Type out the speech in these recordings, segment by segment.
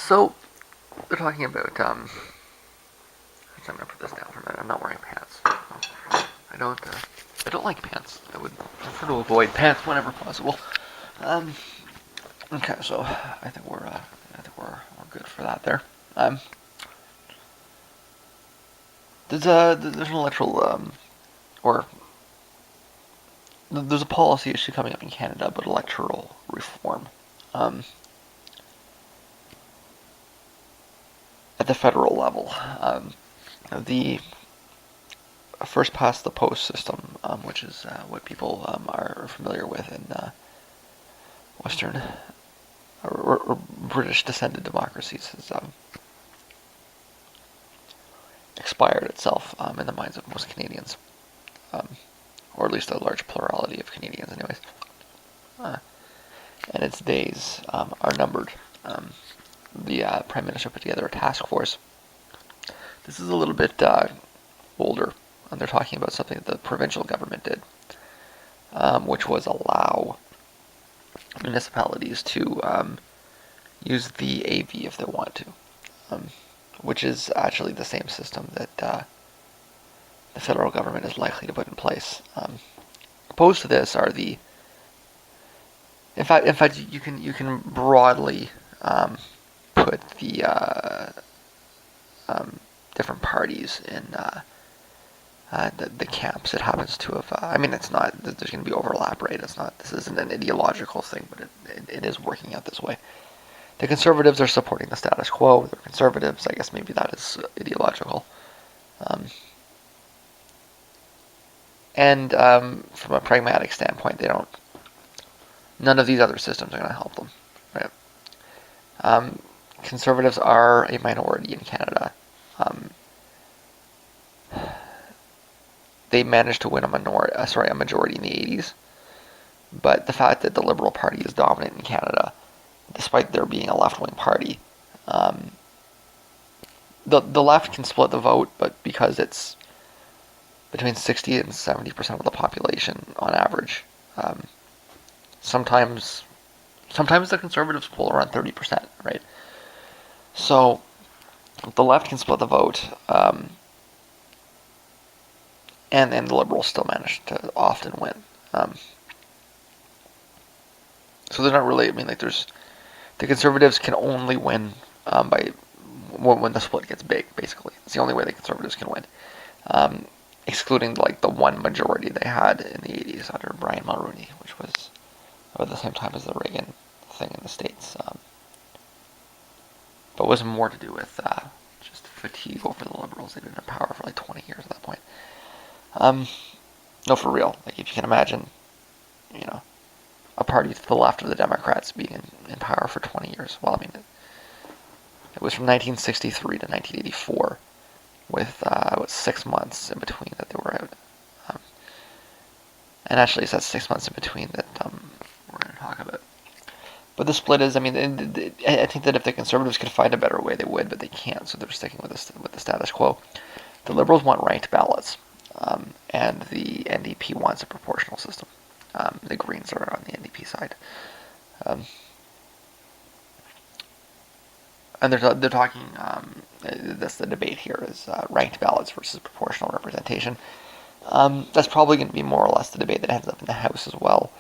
So they're talking about. I'm gonna put this down for a minute. I'm not wearing pants. I don't. I don't like pants. I would prefer to avoid pants whenever possible. Um, okay, so I think we're good for that there. Um, there's an electoral or there's a policy issue coming up in Canada about electoral reform. Um, at the federal level, the first past the post system, which is what people are familiar with in Western or British descended democracies, has expired itself in the minds of most Canadians, um, or at least a large plurality of Canadians, anyways. And its days are numbered. The Prime Minister put together a task force. This is a little bit older. They're talking about something that the provincial government did, which was allow municipalities to use the AV if they want to, which is actually the same system that the federal government is likely to put in place. Opposed to this are the, in fact, you can broadly put the different parties in the camps. It happens to have. I mean, it's not. There's going to be overlap, right? It's not. This isn't an ideological thing, but it is working out this way. The Conservatives are supporting the status quo. They're Conservatives. I guess maybe that is ideological. And from a pragmatic standpoint, they don't. None of these other systems are going to help them, right? Conservatives are a minority in Canada. They managed to win a majority in the 80s, but the fact that the Liberal Party is dominant in Canada, despite there being a left-wing party, the left can split the vote, but because it's between 60 and 70% of the population on average, sometimes the Conservatives poll around 30%, right? So the left can split the vote, and the Liberals still manage to often win. So they're not really. I mean, like the Conservatives can only win by when the split gets big. Basically, it's the only way the Conservatives can win, excluding like the one majority they had in the 80s under Brian Mulroney, which was about the same time as the Reagan thing in the States, but was more to do with just fatigue over the Liberals. They've been in power for like 20 years at that point. No, for real. Like, if you can imagine, a party to the left of the Democrats being in power for 20 years. Well, I mean, it was from 1963 to 1984, with about 6 months in between that they were out. And actually, it's that 6 months in between that we're going to talk about. But the split is, I mean, I think that if the Conservatives could find a better way, they would, but they can't, so they're sticking with the status quo. The Liberals want ranked ballots, and the NDP wants a proportional system. The Greens are on the NDP side. And they're talking, that's the debate here, is ranked ballots versus proportional representation. That's probably going to be more or less the debate that ends up in the House as well.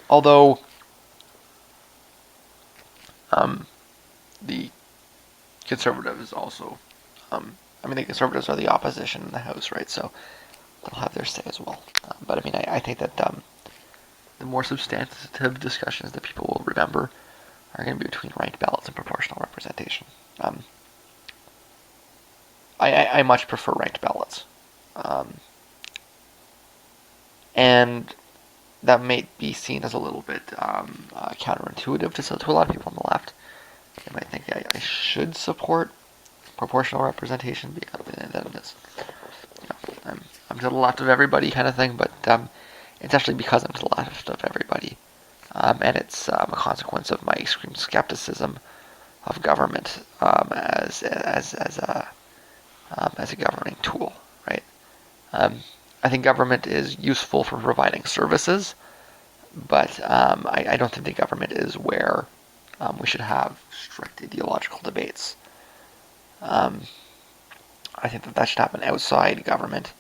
Although the Conservatives also, the Conservatives are the opposition in the House, right? So they'll have their say as well. But I mean, I think that the more substantive discussions that people will remember are going to be between ranked ballots and proportional representation. I much prefer ranked ballots. And that may be seen as a little bit counterintuitive to a lot of people on the left. They might think I should support proportional representation because of this. I'm to the left of everybody kind of thing, but it's actually because I'm to the left of everybody, and it's a consequence of my extreme skepticism of government as a governing tool, right? I think government is useful for providing services, But I don't think the government is where we should have strict ideological debates. Um, I think that should happen outside government,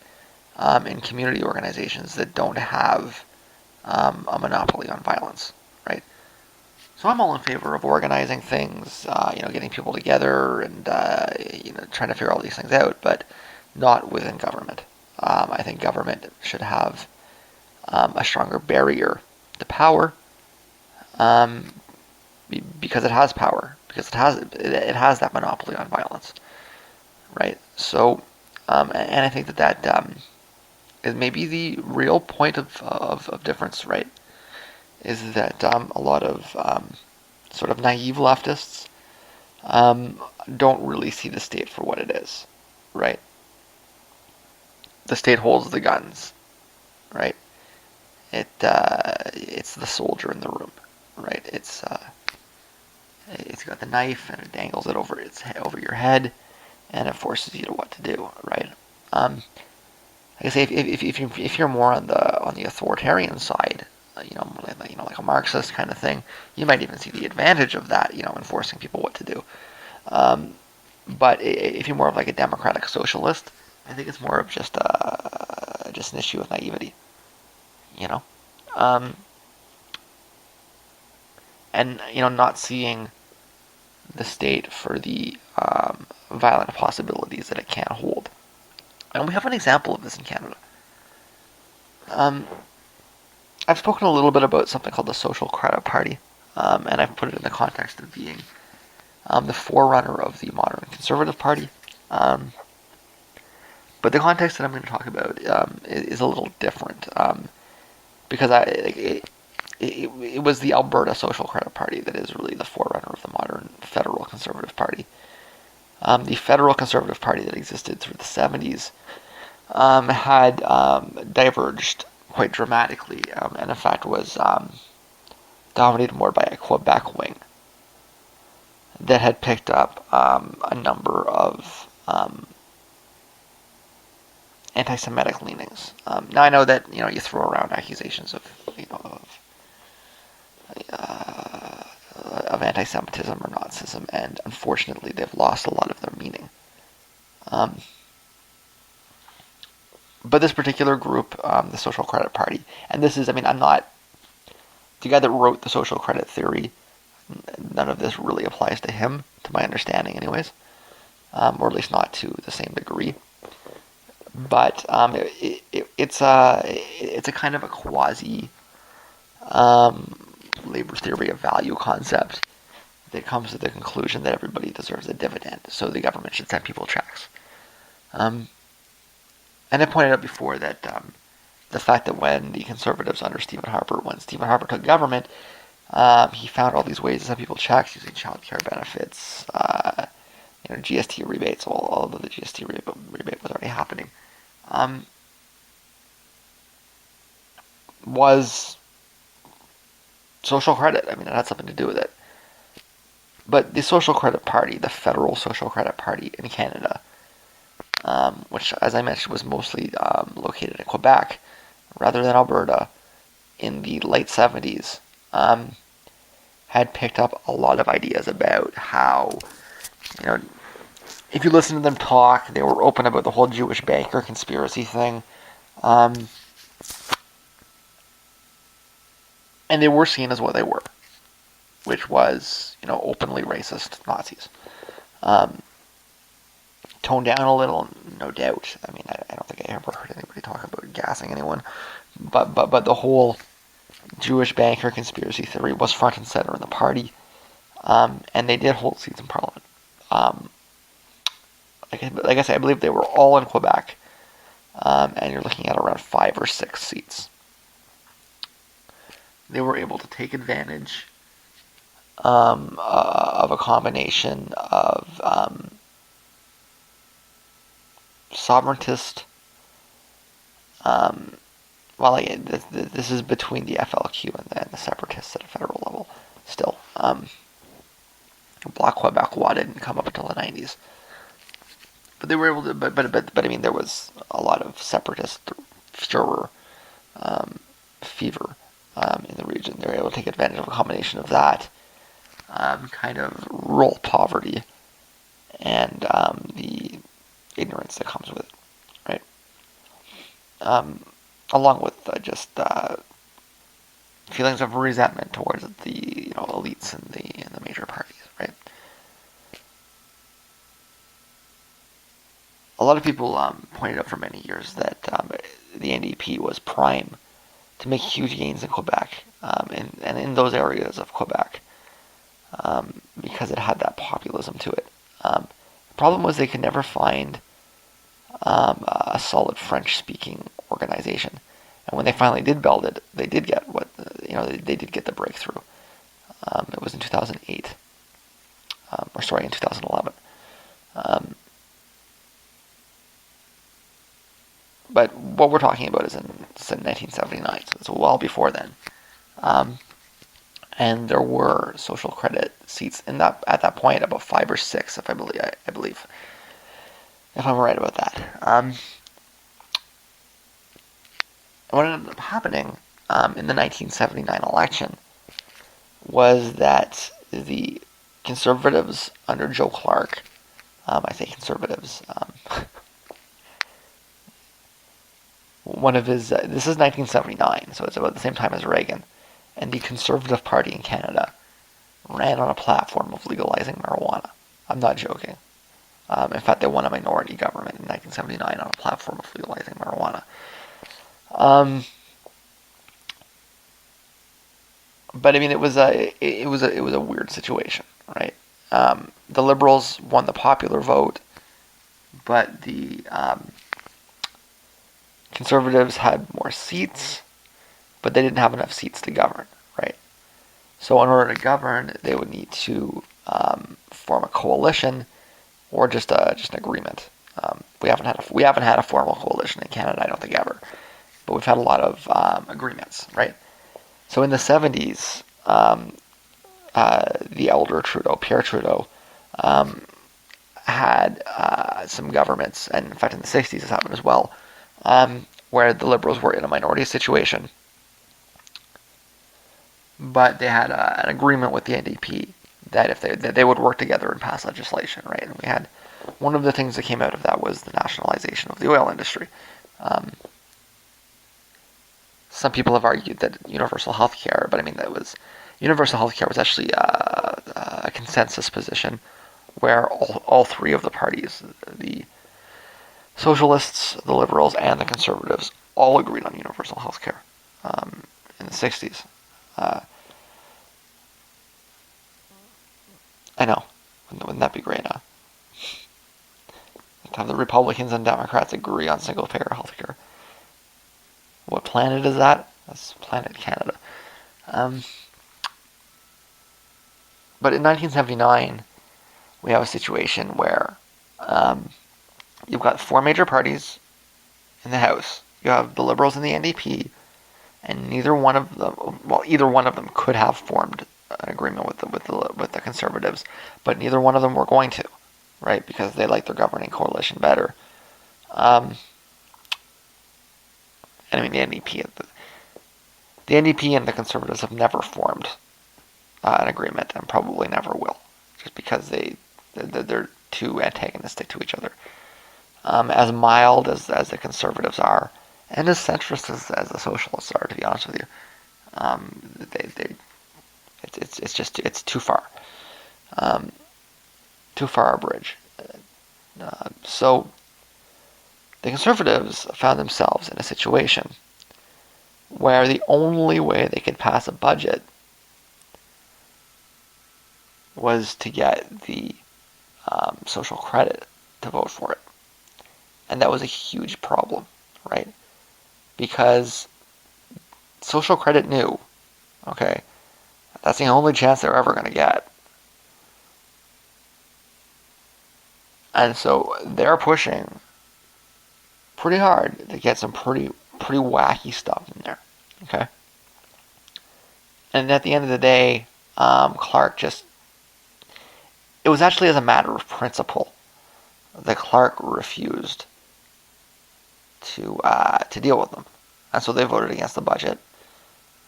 in community organizations that don't have a monopoly on violence, right? So I'm all in favor of organizing things, getting people together and trying to figure all these things out, but not within government. I think government should have a stronger barrier to power, um, because it has power, because it has that monopoly on violence, right? So, and I think that is maybe the real point of difference, right? Is that a lot of sort of naive leftists don't really see the state for what it is, right? The state holds the guns, right? It's the soldier in the room, right? It's got the knife and it dangles it over your head, and it forces you to what to do, right? Like I say, if you're more on the authoritarian side, like a Marxist kind of thing, you might even see the advantage of that, enforcing people what to do. Um, but if you're more of like a democratic socialist, I think it's more of just an issue of naivety, you know, um, and not seeing the state for the violent possibilities that it can hold. And we have an example of this in Canada. Um, I've spoken a little bit about something called the Social Credit Party, and I've put it in the context of being the forerunner of the modern Conservative Party. Um, but the context that I'm going to talk about is a little different, because it was the Alberta Social Credit Party that is really the forerunner of the modern federal Conservative Party. The federal Conservative Party that existed through the 70s had diverged quite dramatically, and in fact was dominated more by a Quebec wing that had picked up a number of anti-Semitic leanings. Now I know that you throw around accusations uh, of anti-Semitism or Nazism, and unfortunately they've lost a lot of their meaning. Um, but this particular group, the Social Credit Party, and this is, I'm not the guy that wrote the social credit theory. None of this really applies to him, to my understanding, anyways, or at least not to the same degree. But it's a kind of a quasi labor theory of value concept that comes to the conclusion that everybody deserves a dividend, so the government should send people checks. Um, and I pointed out before that the fact that when the Conservatives when Stephen Harper took government, he found all these ways to send people checks using child care benefits, GST rebates, although the GST rebate was already happening, was social credit. It had something to do with it. But the Social Credit Party, the federal Social Credit Party in Canada, which, as I mentioned, was mostly located in Quebec rather than Alberta in the late 70s, had picked up a lot of ideas about how, if you listen to them talk, they were open about the whole Jewish banker conspiracy thing. Um, and they were seen as what they were, which was, openly racist Nazis. Um, toned down a little, no doubt. I don't think I ever heard anybody talk about gassing anyone, but the whole Jewish banker conspiracy theory was front and center in the party, and they did hold seats in Parliament. Um, like I said, I believe they were all in Quebec, and you're looking at around 5 or 6 seats. They were able to take advantage of a combination of sovereigntist. Um, this is between the FLQ and the separatists at a federal level. Still, Bloc Québécois didn't come up until the 90s, but they were able to. But there was a lot of separatist furor, fever in the region. They were able to take advantage of a combination of that kind of rural poverty and the ignorance that comes with it, right? Along with just feelings of resentment towards the elites in the major parties, right? A lot of people pointed out for many years that the NDP was prime to make huge gains in Quebec and in those areas of Quebec because it had that populism to it. The problem was they could never find a solid French-speaking organization, and when they finally did build it, they did get they did get the breakthrough. It was in 2008, in 2011. But what we're talking about is in 1979, so it's well before then. And there were social credit seats in that at that point, about 5 or 6, if I believe, if I'm right about that. What ended up happening in the 1979 election was that the Conservatives under Joe Clark, I say Conservatives, one of his, this is 1979, so it's about the same time as Reagan, and the Conservative Party in Canada ran on a platform of legalizing marijuana. I'm not joking. In fact, they won a minority government in 1979 on a platform of legalizing marijuana. But I mean, it was a weird situation, right? The Liberals won the popular vote, but the Conservatives had more seats, but they didn't have enough seats to govern, right? So in order to govern, they would need to form a coalition or just an agreement. We haven't had a formal coalition in Canada, I don't think, ever, but we've had a lot of agreements, right? So in the 70s, the elder Trudeau, Pierre Trudeau, had some governments, and in fact in the 60s this happened as well, where the Liberals were in a minority situation, but they had an agreement with the NDP that if they would work together and pass legislation, right? And we had one of the things that came out of that was the nationalization of the oil industry. Some people have argued that universal health care, but I mean universal health care was actually a consensus position where all three of the parties, the socialists, the liberals, and the conservatives, all agreed on universal health care in the 60s. I know. Wouldn't that be great, huh? To have the Republicans and Democrats agree on single-payer health care. What planet is that? That's planet Canada. But in 1979, we have a situation where you've got 4 major parties in the House. You have the Liberals and the NDP, and neither one of them, well, either one of them could have formed an agreement with the Conservatives, but neither one of them were going to, right? Because they like their governing coalition better. And I mean the NDP and the Conservatives have never formed an agreement, and probably never will, just because they're too antagonistic to each other. As mild as the Conservatives are, and as centrist as the Socialists are, to be honest with you, it's too far, too far a bridge. So the Conservatives found themselves in a situation where the only way they could pass a budget was to get the social credit to vote for it. And that was a huge problem, right? Because social credit knew, okay, that's the only chance they're ever going to get. And so they're pushing pretty hard to get some pretty wacky stuff in there, okay? And at the end of the day, Clark just, it was actually as a matter of principle that Clark refused to deal with them. And so they voted against the budget.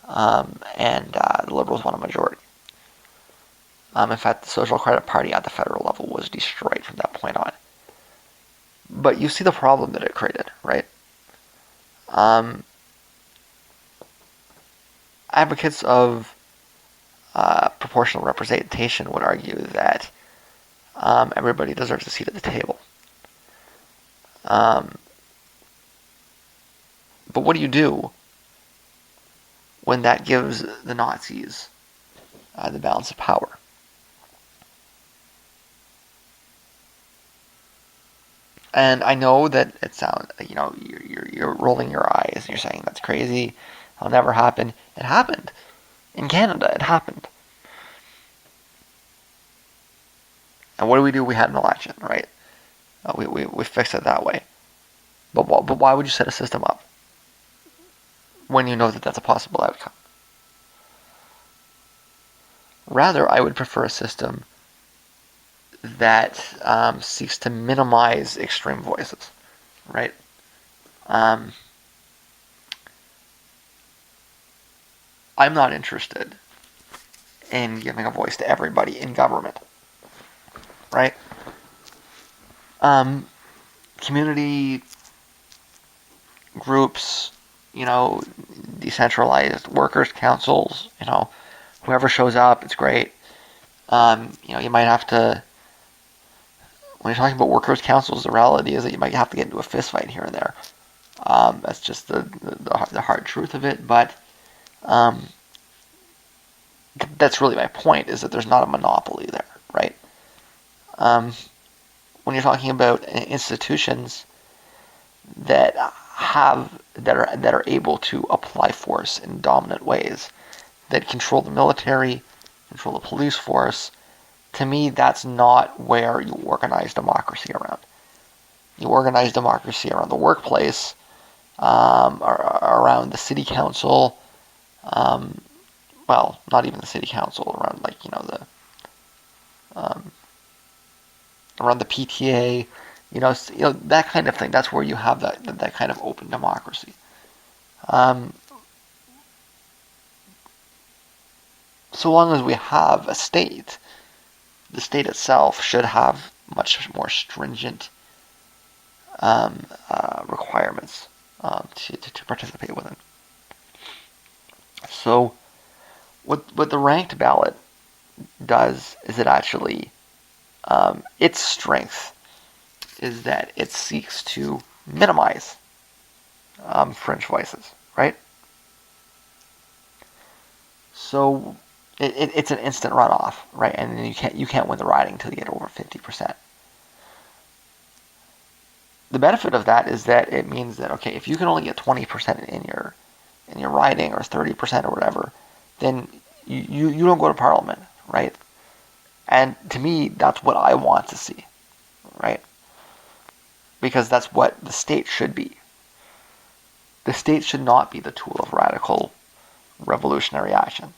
and the Liberals won a majority. In fact, the Social Credit Party at the federal level was destroyed from that point on. But you see the problem that it created, right? Um, Advocates of proportional representation would argue that everybody deserves a seat at the table. Um, but what do you do when that gives the Nazis the balance of power? And I know that it sounds, you're rolling your eyes and you're saying that's crazy. It'll never happen. It happened in Canada. It happened. And what do? We had an election, right? We fixed it that way. But why would you set a system up when you know that that's a possible outcome? Rather, I would prefer a system that seeks to minimize extreme voices, right? Um, I'm not interested in giving a voice to everybody in government, right? Um, Community groups, decentralized workers' councils, whoever shows up, it's great. You might have to, when you're talking about workers' councils, the reality is that you might have to get into a fist fight here and there. That's just the hard truth of it, but um, that's really my point, is that there's not a monopoly there, right? Um, when you're talking about institutions that are able to apply force in dominant ways, that control the military, control the police force, to me, that's not where you organize democracy around. You organize democracy around the workplace, or around the city council. Um, well, not even the city council, around um, around the PTA, that kind of thing. That's where you have that kind of open democracy. Um, so long as we have a state, the state itself should have much more stringent requirements to participate within. So, what the ranked ballot does is it actually, its strength is that it seeks to minimize fringe voices, right? So it's an instant runoff, right? And you can't win the riding until you get over 50%. The benefit of that is that it means that, okay, if you can only get 20% in your riding, or 30% or whatever, then you don't go to parliament, right? And to me, that's what I want to see, right? Because that's what the state should be. The state should not be the tool of radical revolutionary action,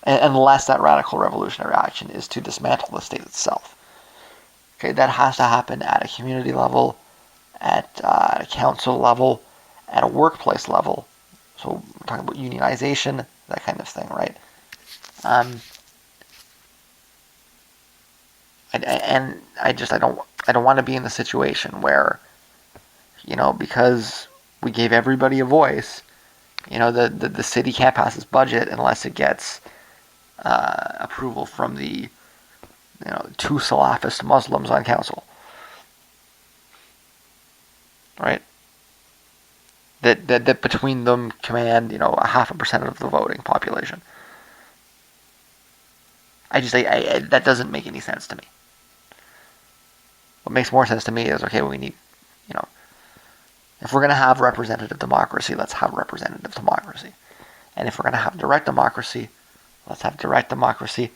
unless that radical revolutionary action is to dismantle the state itself. Okay, that has to happen at a community level, at a council level, at a workplace level. So we're talking about unionization, that kind of thing, right? Um, and I don't want to be in the situation where, because we gave everybody a voice, the city can't pass its budget unless it gets approval from the two Salafist Muslims on council, right? That between them command a 0.5% of the voting population. That doesn't make any sense to me. What makes more sense to me is, okay, we need, if we're going to have representative democracy, let's have representative democracy. And if we're going to have direct democracy, let's have direct democracy.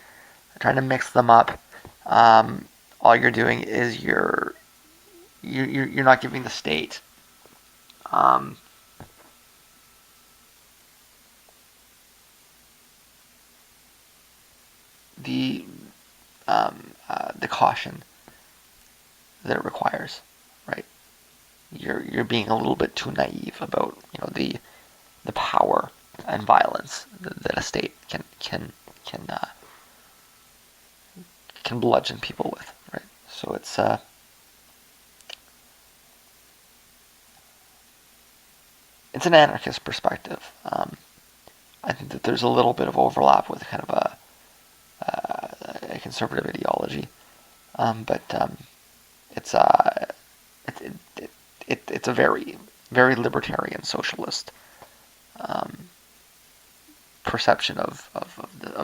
Trying to mix them up, all you're doing is you're not giving the state the the caution that it requires, right? You're being a little bit too naive about the power and violence that a state can bludgeon people with, right? So it's an anarchist perspective. I think that there's a little bit of overlap with kind of a conservative ideology, but it's it, it's a very libertarian socialist um, perception of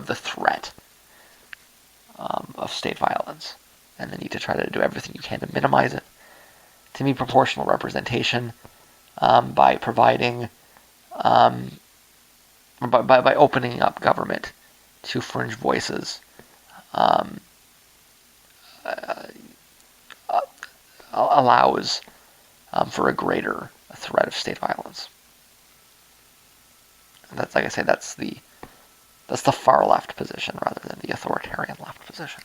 the threat of state violence, and the need to try to do everything you can to minimize it. To me, proportional representation by providing um, by opening up government to fringe voices um, allows for a greater threat of state violence. And that's, like I say, that's the far left position rather than the authoritarian left position.